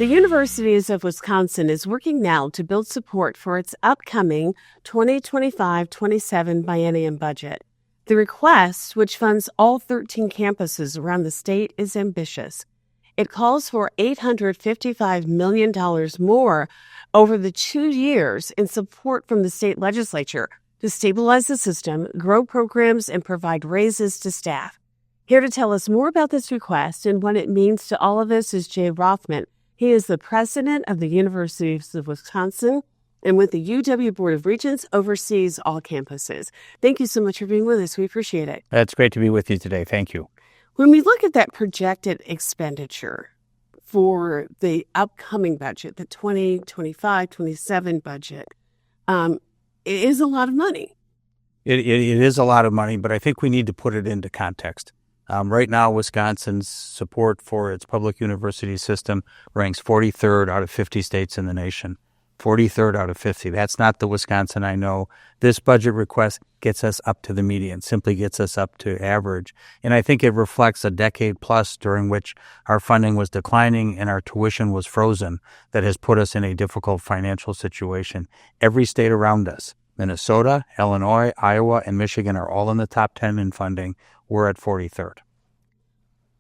The University of Wisconsin is working now to build support for its upcoming 2025-27 biennium budget. The request, which funds all 13 campuses around the state, is ambitious. It calls for $855 million more over the 2 years in support from the state legislature to stabilize the system, grow programs, and provide raises to staff. Here to tell us more about this request and what it means to all of us is Jay Rothman. He is the president of the University of Wisconsin, and with the UW Board of Regents, oversees all campuses. Thank you so much for being with us. We appreciate it. It's great to be with you today. Thank you. When we look at that projected expenditure for the upcoming budget, the 2025-27 budget, it is a lot of money. It is a lot of money, but I think we need to put it into context. Right now, Wisconsin's support for its public university system ranks 43rd out of 50 states in the nation. 43rd out of 50. That's not the Wisconsin I know. This budget request gets us up to the median, simply gets us up to average. And I think it reflects a decade plus during which our funding was declining and our tuition was frozen that has put us in a difficult financial situation. Every state around us, Minnesota, Illinois, Iowa, and Michigan are all in the top 10 in funding. We're at 43rd.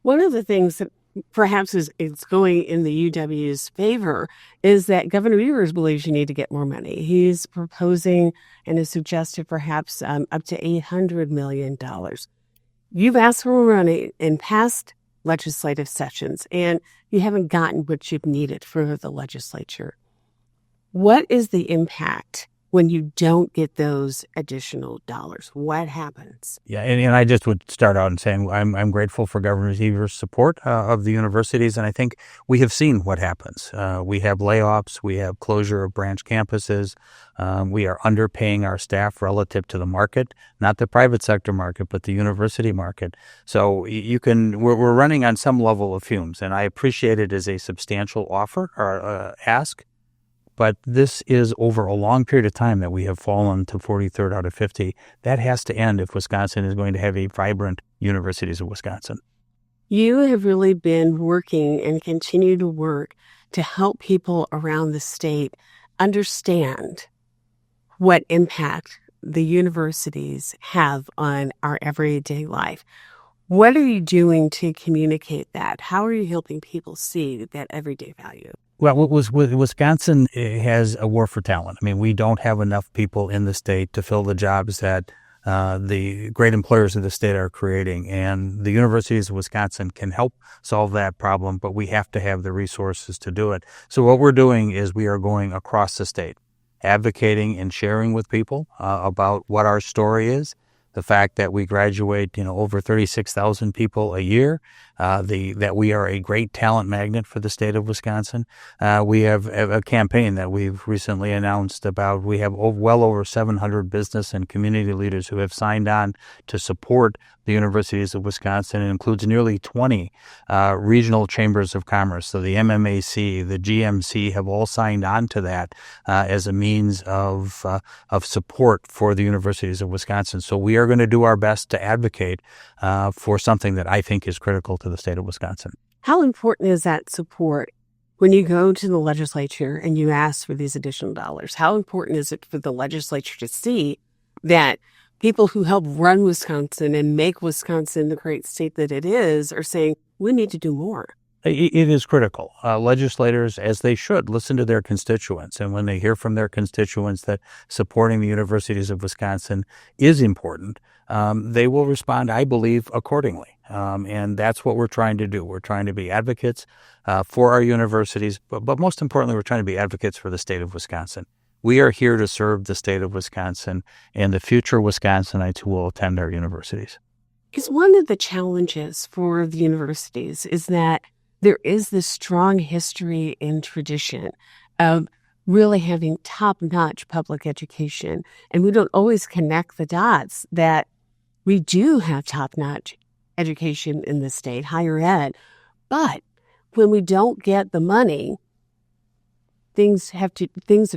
One of the things that perhaps is going in the UW's favor is that Governor Evers believes you need to get more money. He's proposing and has suggested perhaps up to $800 million. You've asked for more money in past legislative sessions, and you haven't gotten what you've needed for the legislature. What is the impact when you don't get those additional dollars? What happens? Yeah, and I just would start out in saying I'm grateful for Governor Evers' support of the universities, and I think we have seen what happens. We have layoffs, we have closure of branch campuses, we are underpaying our staff relative to the market, not the private sector market, but the university market. So we're running on some level of fumes, and I appreciate it as a substantial offer or ask. But this is over a long period of time that we have fallen to 43rd out of 50. That has to end if Wisconsin is going to have a vibrant Universities of Wisconsin. You have really been working and continue to work to help people around the state understand what impact the universities have on our everyday life. What are you doing to communicate that? How are you helping people see that everyday value? Well, Wisconsin has a war for talent. I mean, we don't have enough people in the state to fill the jobs that the great employers of the state are creating. And the universities of Wisconsin can help solve that problem, but we have to have the resources to do it. So what we're doing is we are going across the state, advocating and sharing with people about what our story is. The fact that we graduate, over 36,000 people a year, that we are a great talent magnet for the state of Wisconsin. We have a campaign that we've recently announced about. We have well over 700 business and community leaders who have signed on to support the universities of Wisconsin. It includes nearly 20 regional chambers of commerce. So the MMAC, the GMC have all signed on to that as a means of support for the universities of Wisconsin. So we are going to do our best to advocate for something that I think is critical to the state of Wisconsin. How important is that support when you go to the legislature and you ask for these additional dollars? How important is it for the legislature to see that people who help run Wisconsin and make Wisconsin the great state that it is are saying, we need to do more? It is critical. Legislators, as they should, listen to their constituents. And when they hear from their constituents that supporting the universities of Wisconsin is important, they will respond, I believe, accordingly. And that's what we're trying to do. We're trying to be advocates for our universities, but most importantly, we're trying to be advocates for the state of Wisconsin. We are here to serve the state of Wisconsin and the future Wisconsinites who will attend our universities. Because one of the challenges for the universities is that there is this strong history and tradition of really having top-notch public education. And we don't always connect the dots that we do have top-notch education in the state, higher ed. But when we don't get the money, things have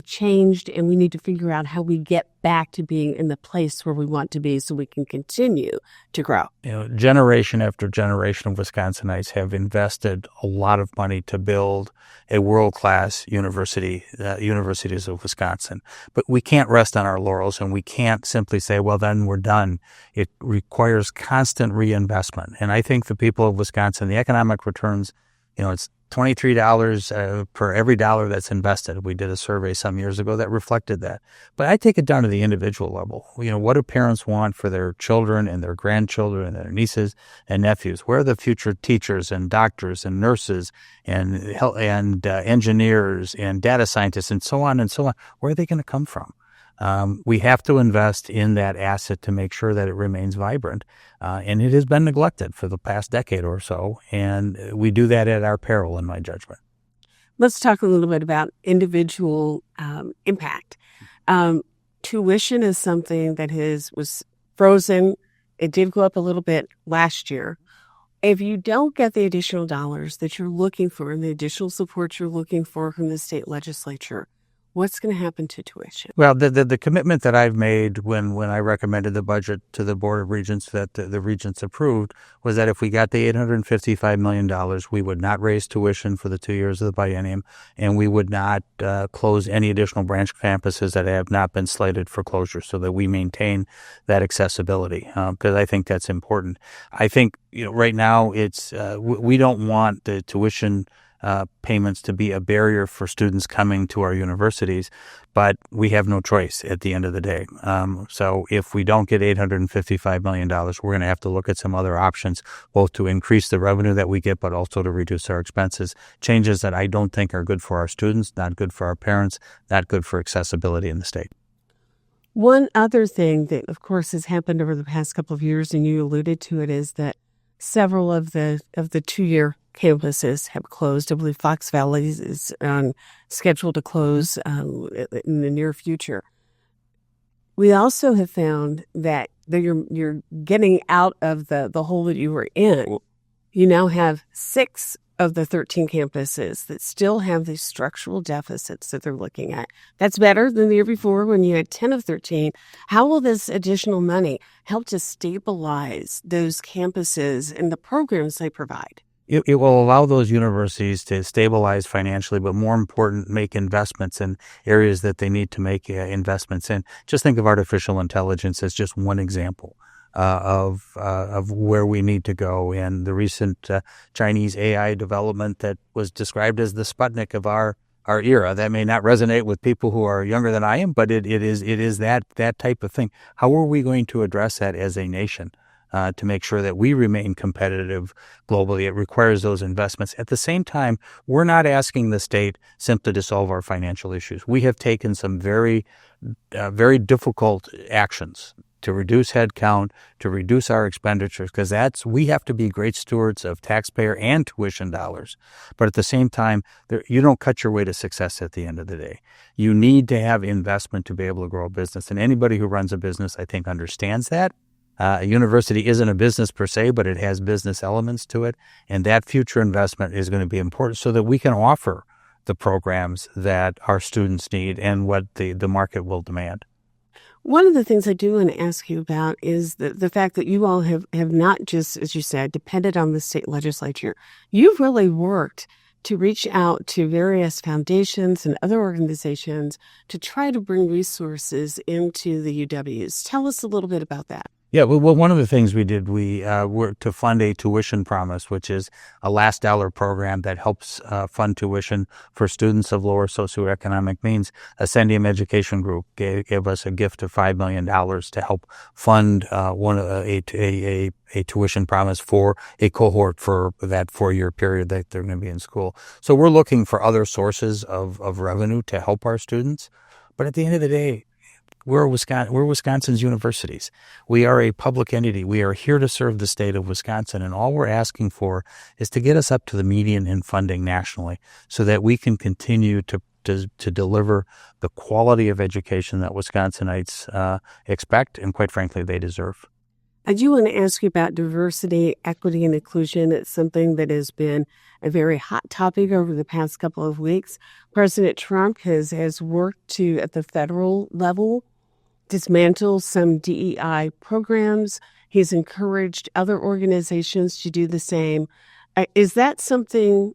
changed, and we need to figure out how we get back to being in the place where we want to be so we can continue to grow. Generation after generation of Wisconsinites have invested a lot of money to build a world-class universities of Wisconsin. But we can't rest on our laurels, and we can't simply say, well, then we're done. It requires constant reinvestment. And I think the people of Wisconsin, the economic returns, it's $23 per every dollar that's invested. We did a survey some years ago that reflected that. But I take it down to the individual level. What do parents want for their children and their grandchildren and their nieces and nephews? Where are the future teachers and doctors and nurses and engineers and data scientists and so on and so on? Where are they going to come from? We have to invest in that asset to make sure that it remains vibrant. And it has been neglected for the past decade or so. And we do that at our peril, in my judgment. Let's talk a little bit about individual impact. Tuition is something that was frozen. It did go up a little bit last year. If you don't get the additional dollars that you're looking for and the additional support you're looking for from the state legislature, what's going to happen to tuition? Well, the commitment that I've made when I recommended the budget to the Board of Regents that the Regents approved was that if we got the $855 million, we would not raise tuition for the 2 years of the biennium, and we would not close any additional branch campuses that have not been slated for closure, so that we maintain that accessibility, because I think that's important. I think right now we don't want the tuition payments to be a barrier for students coming to our universities, but we have no choice at the end of the day. So if we don't get $855 million, we're going to have to look at some other options, both to increase the revenue that we get, but also to reduce our expenses. Changes that I don't think are good for our students, not good for our parents, not good for accessibility in the state. One other thing that, of course, has happened over the past couple of years, and you alluded to it, is that several of the 2-year campuses have closed. I believe Fox Valley is scheduled to close in the near future. We also have found that you're getting out of the hole that you were in. You now have 6 of the 13 campuses that still have these structural deficits that they're looking at. That's better than the year before when you had 10 of 13. How will this additional money help to stabilize those campuses and the programs they provide? It will allow those universities to stabilize financially, but more important, make investments in areas that they need to make investments in. Just think of artificial intelligence as just one example of where we need to go. And the recent Chinese AI development that was described as the Sputnik of our era. That may not resonate with people who are younger than I am, but it is that type of thing. How are we going to address that as a nation? To make sure that we remain competitive globally. It requires those investments. At the same time, we're not asking the state simply to solve our financial issues. We have taken some very difficult actions to reduce headcount, to reduce our expenditures, because we have to be great stewards of taxpayer and tuition dollars. But at the same time, you don't cut your way to success at the end of the day. You need to have investment to be able to grow a business. And anybody who runs a business, I think, understands that. A university isn't a business per se, but it has business elements to it. And that future investment is going to be important so that we can offer the programs that our students need and what the market will demand. One of the things I do want to ask you about is the fact that you all have not just, as you said, depended on the state legislature. You've really worked to reach out to various foundations and other organizations to try to bring resources into the UWs. Tell us a little bit about that. Yeah, well, one of the things we did, we were to fund a tuition promise, which is a last dollar program that helps fund tuition for students of lower socioeconomic means. Ascendium Education Group gave us a gift of $5 million to help fund a tuition promise for a cohort for that 4-year period that they're going to be in school. So we're looking for other sources of revenue to help our students. But at the end of the day, we're Wisconsin's universities. We are a public entity. We are here to serve the state of Wisconsin, and all we're asking for is to get us up to the median in funding nationally so that we can continue to deliver the quality of education that Wisconsinites expect and, quite frankly, they deserve. I do want to ask you about diversity, equity, and inclusion. It's something that has been a very hot topic over the past couple of weeks. President Trump has worked to, at the federal level, dismantle some DEI programs. He's encouraged other organizations to do the same. Is that something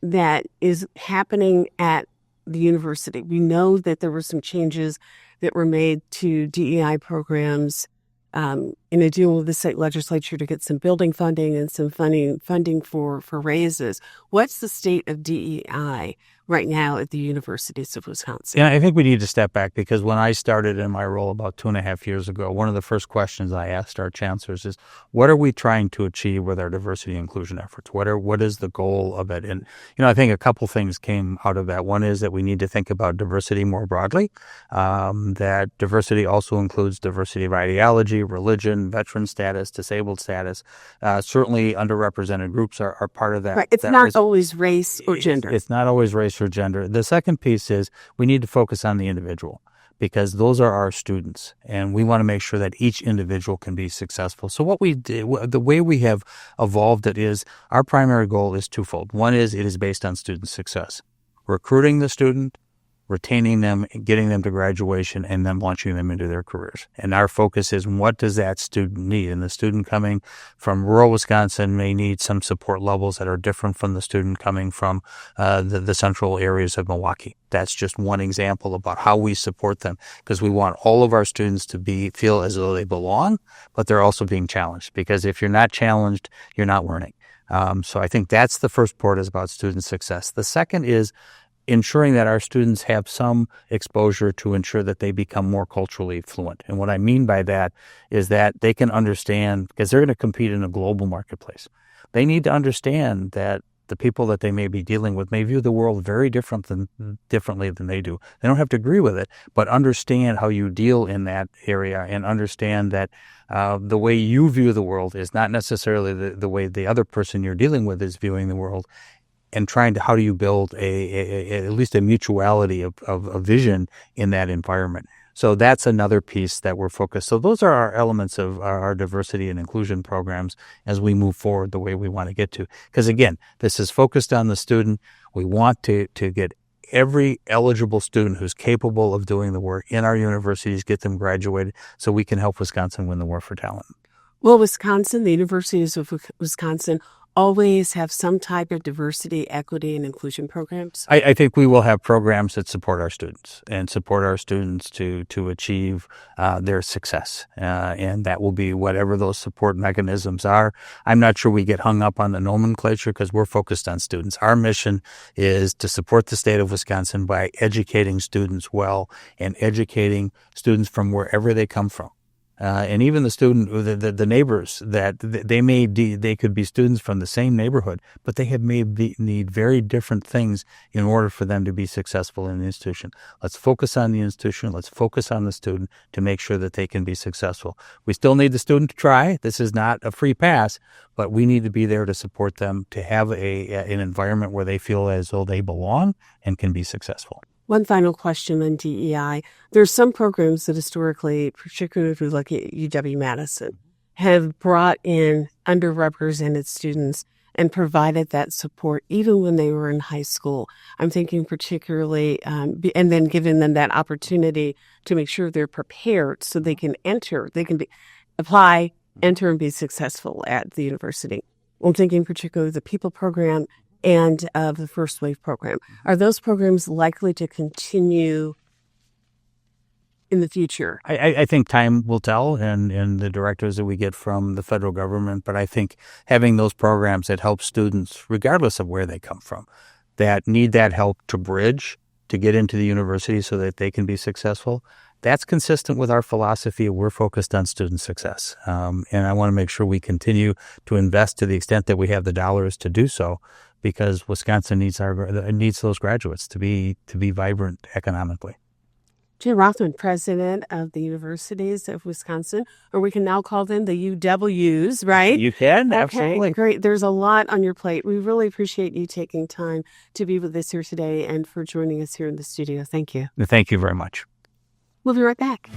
that is happening at the university? We know that there were some changes that were made to DEI programs in a deal with the state legislature to get some building funding and some funding for raises. What's the state of DEI right now at the universities of Wisconsin? Yeah, I think we need to step back because when I started in my role about 2.5 years ago, one of the first questions I asked our chancellors is, what are we trying to achieve with our diversity and inclusion efforts? What is the goal of it? And, I think a couple things came out of that. One is that we need to think about diversity more broadly, that diversity also includes diversity of ideology, religion, veteran status, disabled status. Certainly underrepresented groups are part of that. Right. It's not always race or gender. It's not always race or gender. The second piece is we need to focus on the individual because those are our students and we want to make sure that each individual can be successful. So what we did, the way we have evolved it is our primary goal is twofold. One is it is based on student success, recruiting the student, retaining them, getting them to graduation, and then launching them into their careers. And our focus is what does that student need? And the student coming from rural Wisconsin may need some support levels that are different from the student coming from the central areas of Milwaukee. That's just one example about how we support them because we want all of our students to feel as though they belong, but they're also being challenged because if you're not challenged, you're not learning. So I think that's the first part is about student success. The second is ensuring that our students have some exposure to ensure that they become more culturally fluent. And what I mean by that is that they can understand, because they're going to compete in a global marketplace, they need to understand that the people that they may be dealing with may view the world very differently than they do. They don't have to agree with it, but understand how you deal in that area and understand that the way you view the world is not necessarily the way the other person you're dealing with is viewing the world. And how do you build at least a mutuality of vision in that environment? So that's another piece that we're focused. So those are our elements of our diversity and inclusion programs as we move forward the way we want to get to. Because again, this is focused on the student. We want to get every eligible student who's capable of doing the work in our universities, get them graduated so we can help Wisconsin win the war for talent. Well, the universities of Wisconsin always have some type of diversity, equity, and inclusion programs? I think we will have programs that support our students and support our students to achieve their success. And that will be whatever those support mechanisms are. I'm not sure we get hung up on the nomenclature because we're focused on students. Our mission is to support the state of Wisconsin by educating students well and educating students from wherever they come from. And even the neighbors that they could be students from the same neighborhood, but they need very different things in order for them to be successful in the institution. Let's focus on the institution. Let's focus on the student to make sure that they can be successful. We still need the student to try. This is not a free pass, but we need to be there to support them to have an environment where they feel as though they belong and can be successful. One final question on DEI. There's some programs that historically, particularly if we look at UW-Madison, have brought in underrepresented students and provided that support even when they were in high school. I'm thinking particularly, and then giving them that opportunity to make sure they're prepared so they can apply, enter, and be successful at the university. I'm thinking particularly the People program and of the First Wave program. Are those programs likely to continue in the future? I think time will tell and the directives that we get from the federal government, but I think having those programs that help students, regardless of where they come from, that need that help to bridge, to get into the university so that they can be successful, that's consistent with our philosophy. We're focused on student success. And I want to make sure we continue to invest to the extent that we have the dollars to do so, because Wisconsin needs those graduates to be vibrant economically. Jim Rothman, president of the Universities of Wisconsin, or we can now call them the UWs, right? You can, absolutely. Okay, great. There's a lot on your plate. We really appreciate you taking time to be with us here today and for joining us here in the studio. Thank you. Thank you very much. We'll be right back.